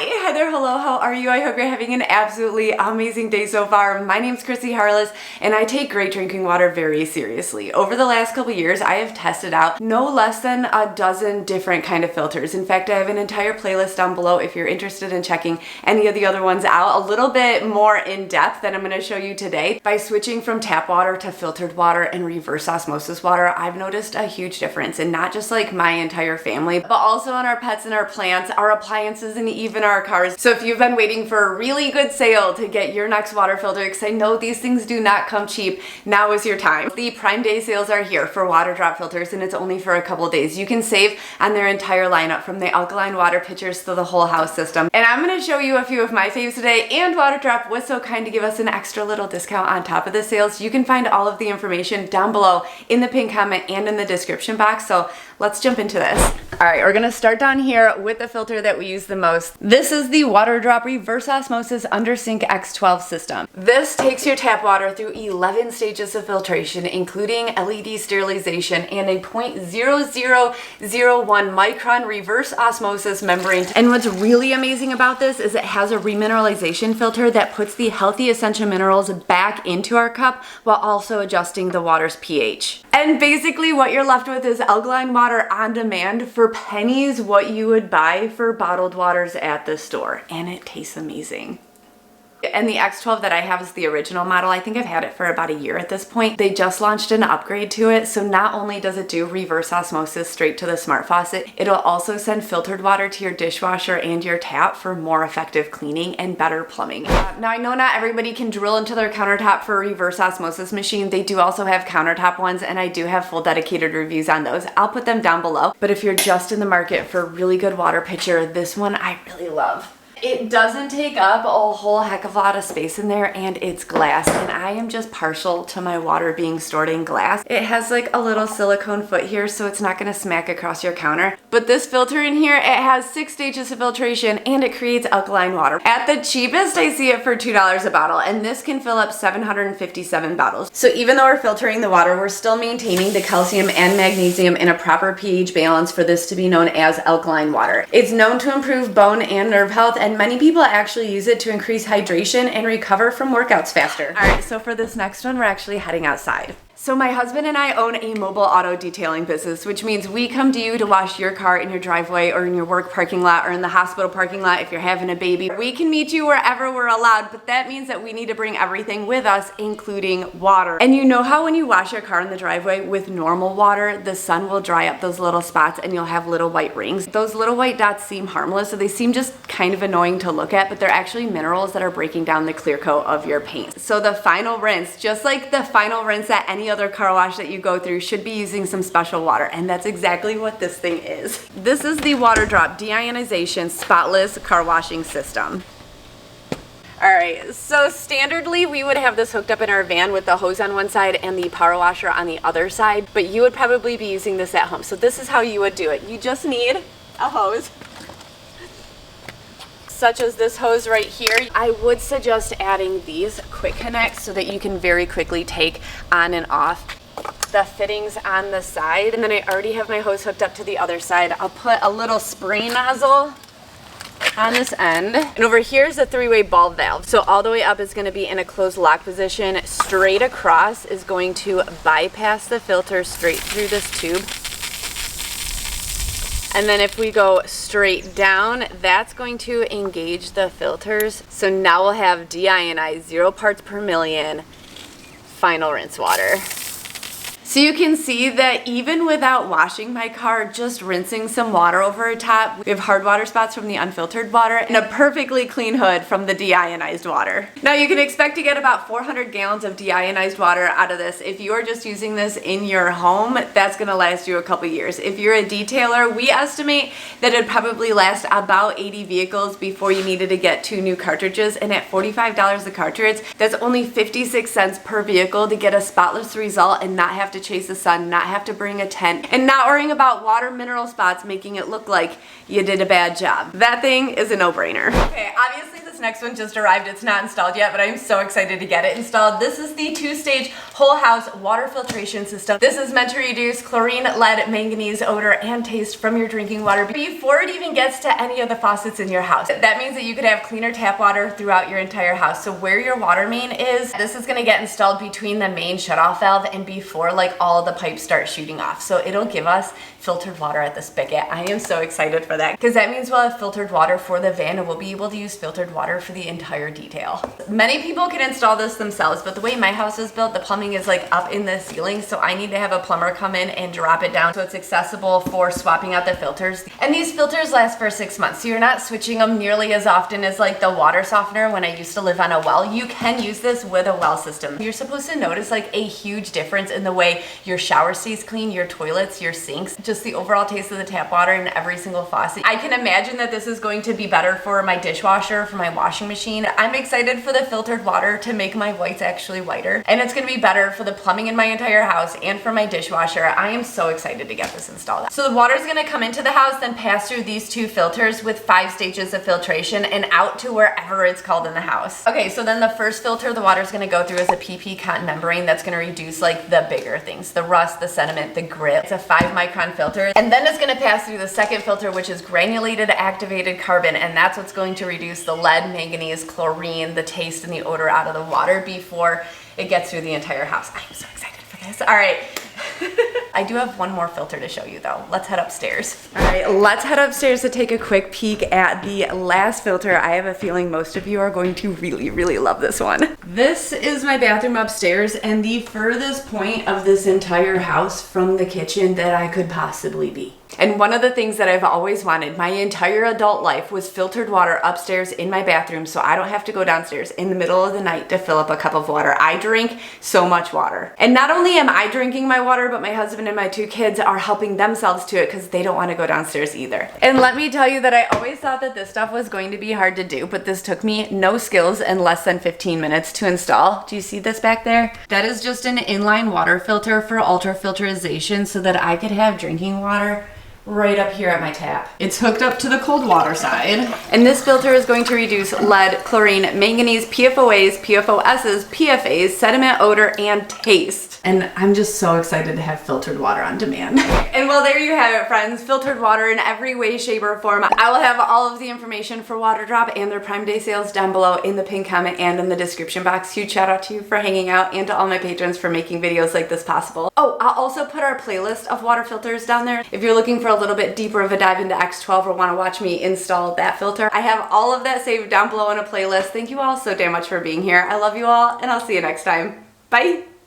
Hi there, hello, how are you? I hope you're having an absolutely amazing day so far. My name's Chrissy Harless, and I take great drinking water very seriously. Over the last couple years, I have tested out no less than a dozen different kind of filters. In fact, I have an entire playlist down below if you're interested in checking any of the other ones out, a little bit more in depth than I'm going to show you today. By switching from tap water to filtered water and reverse osmosis water, I've noticed a huge difference in not just like my entire family, but also on our pets and our plants, our appliances, and even our cars. So if you've been waiting for a really good sale to get your next water filter, because I know these things do not come cheap, now is your time. The Prime Day sales are here for WaterDrop filters, and it's only for a couple days. You can save on their entire lineup, from the alkaline water pitchers to the whole house system. And I'm going to show you a few of my faves today, and WaterDrop was so kind to give us an extra little discount on top of the sales. You can find all of the information down below in the pinned comment and in the description box. So let's jump into this. All right, we're gonna start down here with the filter that we use the most. This is the WaterDrop Reverse Osmosis Undersink X12 system. This takes your tap water through 11 stages of filtration, including LED sterilization and a 0.0001 micron reverse osmosis membrane. And what's really amazing about this is it has a remineralization filter that puts the healthy essential minerals back into our cup while also adjusting the water's pH. And basically what you're left with is alkaline water on demand for pennies, what you would buy for bottled waters at the store. And it tastes amazing. And the X12 that I have is the original model. I think I've had it for about a year at this point. They just launched an upgrade to it. So not only does it do reverse osmosis straight to the smart faucet, it'll also send filtered water to your dishwasher and your tap for more effective cleaning and better plumbing. Now I know not everybody can drill into their countertop for a reverse osmosis machine. They do also have countertop ones, and I do have full dedicated reviews on those. I'll put them down below. But if you're just in the market for a really good water pitcher, this one I really love. It doesn't take up a whole heck of a lot of space in there, and it's glass, and I am just partial to my water being stored in glass. It has like a little silicone foot here, so it's not going to smack across your counter. But this filter in here, it has 6 stages of filtration, and it creates alkaline water. At the cheapest, I see it for $2 a bottle, and this can fill up 757 bottles. So even though we're filtering the water, we're still maintaining the calcium and magnesium in a proper pH balance for this to be known as alkaline water. It's known to improve bone and nerve health, and many people actually use it to increase hydration and recover from workouts faster. All right, so for this next one, we're actually heading outside. So my husband and I own a mobile auto detailing business, which means we come to you to wash your car in your driveway or in your work parking lot or in the hospital parking lot if you're having a baby. We can meet you wherever we're allowed, but that means that we need to bring everything with us, including water. And you know how when you wash your car in the driveway with normal water, the sun will dry up those little spots and you'll have little white rings. Those little white dots seem harmless, so they seem just kind of annoying to look at, but they're actually minerals that are breaking down the clear coat of your paint. So the final rinse, just like the final rinse that any other car wash that you go through, should be using some special water, and that's exactly what this thing is. This is the WaterDrop de-ionization Spotless car washing system. Alright, so standardly we would have this hooked up in our van with the hose on one side and the power washer on the other side, but you would probably be using this at home. So this is how you would do it. You just need a hose, such as this hose right here. I would suggest adding these quick connects so that you can very quickly take on and off the fittings on the side. And then I already have my hose hooked up to the other side. I'll put a little spray nozzle on this end, and over here is a 3-way ball valve. So all the way up is going to be in a closed lock position. Straight across is going to bypass the filter straight through this tube. And then if we go straight down, that's going to engage the filters. So now we'll have de-ionized 0 parts per million final rinse water. So you can see that even without washing my car, just rinsing some water over top, we have hard water spots from the unfiltered water and a perfectly clean hood from the de-ionized water. Now you can expect to get about 400 gallons of de-ionized water out of this. If you are just using this in your home, that's gonna last you a couple years. If you're a detailer, we estimate that it'd probably last about 80 vehicles before you needed to get 2 new cartridges, and at $45 a cartridge, that's only 56 cents per vehicle to get a spotless result and not have to to chase the sun, not have to bring a tent, and not worrying about water mineral spots making it look like you did a bad job. That thing is a no-brainer. Okay, obviously this next one just arrived. It's not installed yet, but I'm so excited to get it installed. This is the 2-stage whole house water filtration system. This is meant to reduce chlorine, lead, manganese, odor, and taste from your drinking water before it even gets to any of the faucets in your house. That means that you could have cleaner tap water throughout your entire house. So where your water main is, this is gonna get installed between the main shutoff valve and before like all the pipes start shooting off. So it'll give us filtered water at the spigot. I am so excited for that because that means we'll have filtered water for the van and we'll be able to use filtered water for the entire detail. Many people can install this themselves, but the way my house is built, the plumbing is like up in the ceiling, so I need to have a plumber come in and drop it down so it's accessible for swapping out the filters. And these filters last for 6 months, so you're not switching them nearly as often as like the water softener when I used to live on a well. You can use this with a well system. You're supposed to notice like a huge difference in the way your shower stays clean, your toilets, your sinks, just the overall taste of the tap water in every single faucet. I can imagine that this is going to be better for my dishwasher, for my washing machine. I'm excited for the filtered water to make my whites actually whiter, and it's going to be better for the plumbing in my entire house and for my dishwasher. I am so excited to get this installed. So the water is going to come into the house, then pass through these 2 filters with 5 stages of filtration and out to wherever it's called in the house. Okay, so then the first filter the water is going to go through is a PP cotton membrane that's going to reduce like the bigger things, the rust, the sediment, the grit. It's a 5-micron filter. And then it's going to pass through the second filter, which is granulated activated carbon, and that's what's going to reduce the lead, manganese, chlorine, the taste, and the odor out of the water before it gets through the entire house. I'm so excited for this. All right. I do have one more filter to show you though. Let's head upstairs. All right, let's head upstairs to take a quick peek at the last filter. I have a feeling most of you are going to really, really love this one. This is my bathroom upstairs and the furthest point of this entire house from the kitchen that I could possibly be. And one of the things that I've always wanted my entire adult life was filtered water upstairs in my bathroom so I don't have to go downstairs in the middle of the night to fill up a cup of water. I drink so much water. And not only am I drinking my water, but my husband and my 2 kids are helping themselves to it because they don't want to go downstairs either. And let me tell you that I always thought that this stuff was going to be hard to do, but this took me no skills and less than 15 minutes to install. Do you see this back there? That is just an inline water filter for ultrafiltration so that I could have drinking water right up here at my tap. It's hooked up to the cold water side. And this filter is going to reduce lead, chlorine, manganese, PFOAs, PFOSs, PFAs, sediment, odor, and taste. And I'm just so excited to have filtered water on demand. And well, there you have it, friends. Filtered water in every way, shape, or form. I will have all of the information for WaterDrop and their Prime Day sales down below in the pinned comment and in the description box. Huge shout out to you for hanging out and to all my patrons for making videos like this possible. Oh, I'll also put our playlist of water filters down there. If you're looking for a little bit deeper of a dive into X12 or want to watch me install that filter, I have all of that saved down below in a playlist. Thank you all so damn much for being here. I love you all, and I'll see you next time. Bye!